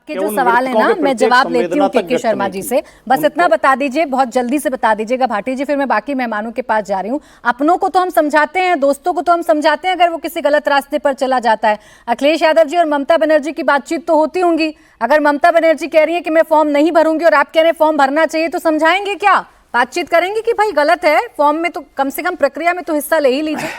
आपके जो सवाल है ना, मैं जवाब लेती हूँ के शर्मा जी से। बस इतना बता दीजिए, बहुत जल्दी से बता दीजिएगा भाटी जी, फिर मैं बाकी मेहमानों के पास जा रही हूँ। अपनों को तो हम समझाते हैं, दोस्तों को तो हम समझाते हैं अगर वो किसी गलत रास्ते पर चला जाता है। अखिलेश यादव जी और ममता बनर्जी की बातचीत तो होती होंगी। अगर ममता बनर्जी कह रही है कि मैं फॉर्म नहीं भरूंगी और आप कह रहे हैं फॉर्म भरना चाहिए, तो समझाएंगे क्या, बातचीत करेंगे कि भाई गलत है, फॉर्म में तो कम से कम प्रक्रिया में तो हिस्सा ले ही लीजिए।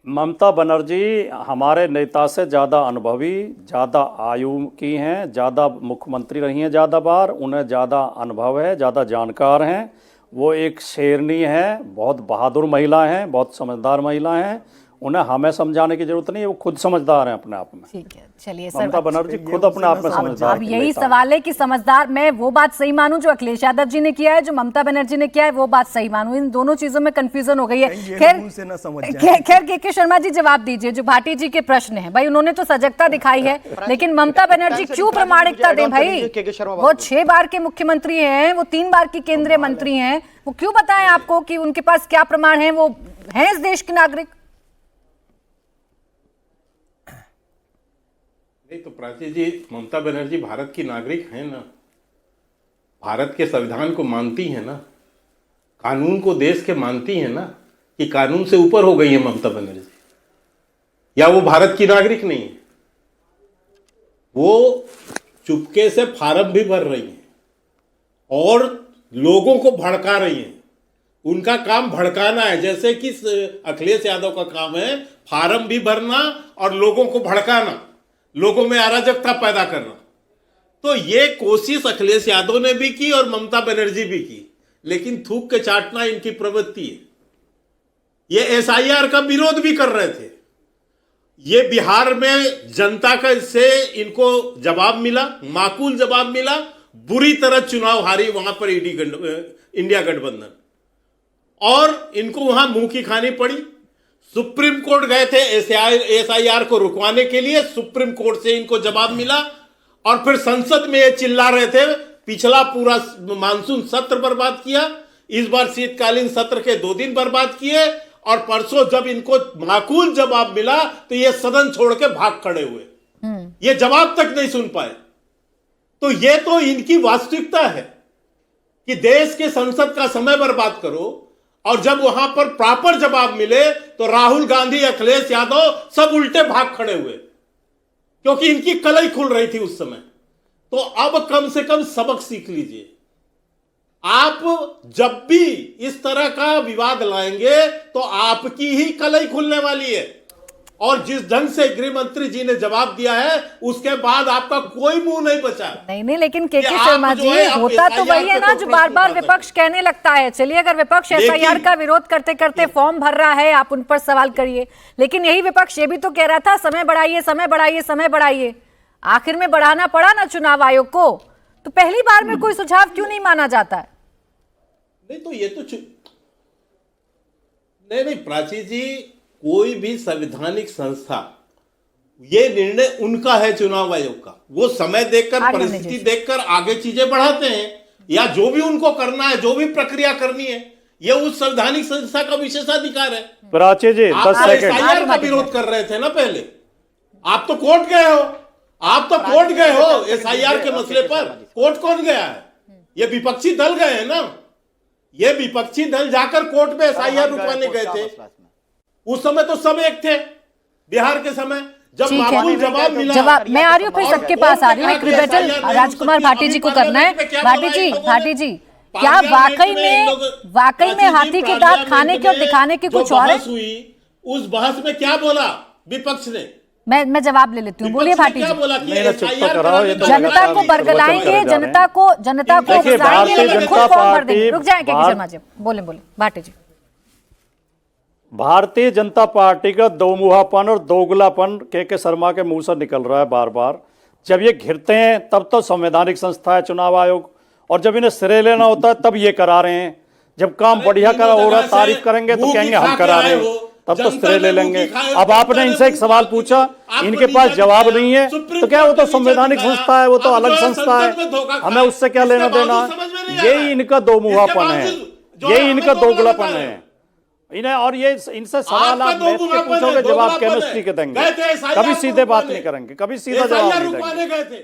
ममता बनर्जी हमारे नेता से ज़्यादा अनुभवी, ज़्यादा आयु की हैं, ज़्यादा मुख्यमंत्री रही हैं ज़्यादा बार, उन्हें ज़्यादा अनुभव है, ज़्यादा जानकार हैं। वो एक शेरनी है, बहुत बहादुर महिला हैं, बहुत समझदार महिला हैं। उन्हें हमें समझाने की जरूरत नहीं है, वो खुद समझदार हैं अपने आप में। ठीक है, चलिए सर, ममता बनर्जी खुद अपने आप में समझदार। अब यही सवाल है कि समझदार, मैं वो बात सही मानूं जो अखिलेश यादव जी ने किया है, जो ममता बनर्जी ने किया है वो बात सही मानूं, इन दोनों चीजों में कंफ्यूजन हो गई है। खैर के शर्मा जी जवाब दीजिए, जो भाटी जी के प्रश्न है, भाई उन्होंने तो सजगता दिखाई है, लेकिन ममता बनर्जी क्यों प्रामाणिकता दें भाई? वो 6 बार के मुख्यमंत्री हैं, वो 3 बार की केंद्रीय मंत्री हैं, वो क्यों बताएं आपको कि उनके पास क्या प्रमाण है, वो है इस देश के नागरिक? नहीं तो प्राची जी, ममता बनर्जी भारत की नागरिक है ना, भारत के संविधान को मानती है ना, कानून को देश के मानती है ना, कि कानून से ऊपर हो गई है ममता बनर्जी, या वो भारत की नागरिक नहीं है? वो चुपके से फार्म भी भर रही है और लोगों को भड़का रही है। उनका काम भड़काना है, जैसे कि अखिलेश यादव का काम है फार्म भी भरना और लोगों को भड़काना, लोगों में अराजकता पैदा करना। तो ये कोशिश अखिलेश यादव ने भी की और ममता बनर्जी भी की, लेकिन थूक के चाटना इनकी प्रवृत्ति है। ये एसआईआर का विरोध भी कर रहे थे। ये बिहार में जनता का इससे इनको जवाब मिला, माकूल जवाब मिला, बुरी तरह चुनाव हारी वहां पर इंडिया गठबंधन, और इनको वहां मुंह की खानी पड़ी। सुप्रीम कोर्ट गए थे एसआईआर को रुकवाने के लिए, सुप्रीम कोर्ट से इनको जवाब मिला, और फिर संसद में ये चिल्ला रहे थे, पिछला पूरा मानसून सत्र बर्बाद किया, इस बार शीतकालीन सत्र के 2 दिन बर्बाद किए, और परसों जब इनको माकूल जवाब मिला तो ये सदन छोड़ के भाग खड़े हुए, ये जवाब तक नहीं सुन पाए। तो ये तो इनकी वास्तविकता है कि देश के संसद का समय बर्बाद करो, और जब वहां पर प्रॉपर जवाब मिले तो राहुल गांधी, अखिलेश यादव सब उल्टे भाग खड़े हुए, क्योंकि इनकी कलई खुल रही थी उस समय। तो अब कम से कम सबक सीख लीजिए। आप जब भी इस तरह का विवाद लाएंगे तो आपकी ही कलई खुलने वाली है, और जिस ढंग से गृह मंत्री जी ने जवाब दिया है उसके बाद आपका कोई मुंह नहीं बचा। नहीं, लेकिन के शर्मा जी, होता तो वही है ना जो बार बार विपक्ष कहने लगता है। चलिए, अगर विपक्ष एसआईआर का विरोध करते करते फॉर्म भर रहा है, आप उन पर सवाल करिए, लेकिन यही विपक्ष ये भी तो कह रहा था समय बढ़ाइए, समय बढ़ाइए, समय बढ़ाइए। आखिर में बढ़ाना पड़ा ना चुनाव आयोग को, तो पहली बार में कोई सुझाव क्यों नहीं माना जाता है? नहीं तो ये तो नहीं प्राची जी, कोई भी संवैधानिक संस्था, ये निर्णय उनका है चुनाव आयोग का, वो समय देखकर, परिस्थिति देखकर आगे चीजें बढ़ाते हैं, या जो भी उनको करना है, जो भी प्रक्रिया करनी है, ये उस संवैधानिक संस्था का विशेषाधिकार है। प्राची जी, 10 सेकंड। एसआईआर का विरोध कर रहे थे ना पहले, आप तो कोर्ट गए हो, आप तो कोर्ट गए हो एसआईआर के मसले पर। कोर्ट कौन गया है? ये विपक्षी दल गए हैं ना, ये विपक्षी दल जाकर कोर्ट में एसआईआर रुकवाने गए थे। उस समय तो सब एक थे, बिहार के समय जब माकूल जवाब मिला। मैं आ रही हूँ, फिर सबके पास आ रही हूँ। एक रिबेटल राजकुमार भाटी जी को करना है। भाटी जी, क्या वाकई में हाथी के दांत खाने के और दिखाने की कुछ और है? उस बहस में क्या बोला विपक्ष ने? मैं जवाब ले लेती हूँ, बोलिए भाटी जी। जनता को बरगलाएंगे, जनता को फंसाएंगे, लेकिन खुद फॉर्म भर देंगे। रुक जाएं के शर्मा जी, बोले भाटी जी। भारतीय जनता पार्टी का दोमुहापन और दोगलापन के शर्मा के मुंह से निकल रहा है बार बार। जब ये घिरते हैं तब तो संवैधानिक संस्था है चुनाव आयोग, और जब इन्हें सिरे लेना होता है तब ये करा रहे हैं। जब काम बढ़िया करा हो रहा है, तारीफ करेंगे तो कहेंगे हम करा रहे हैं, तब तो सिरे ले लेंगे। अब आपने इनसे एक सवाल पूछा, इनके पास जवाब नहीं है, तो क्या वो तो संवैधानिक संस्था है, वो तो अलग संस्था है, हमें उससे क्या लेना देना है? यही इनका दोमुहापन है, यही इनका दोगलापन है। इन्हें और ये इनसे सवाल आपका आप बैठ के दोगुलापन है, पूछोगे जवाब दोगलापन है। केमिस्ट्री के देंगे, गए थे SIR कभी सीधे बात रुकवाने। नहीं करेंगे, कभी सीधा जवाब SIR नहीं देंगे। रुकवाने गए थे।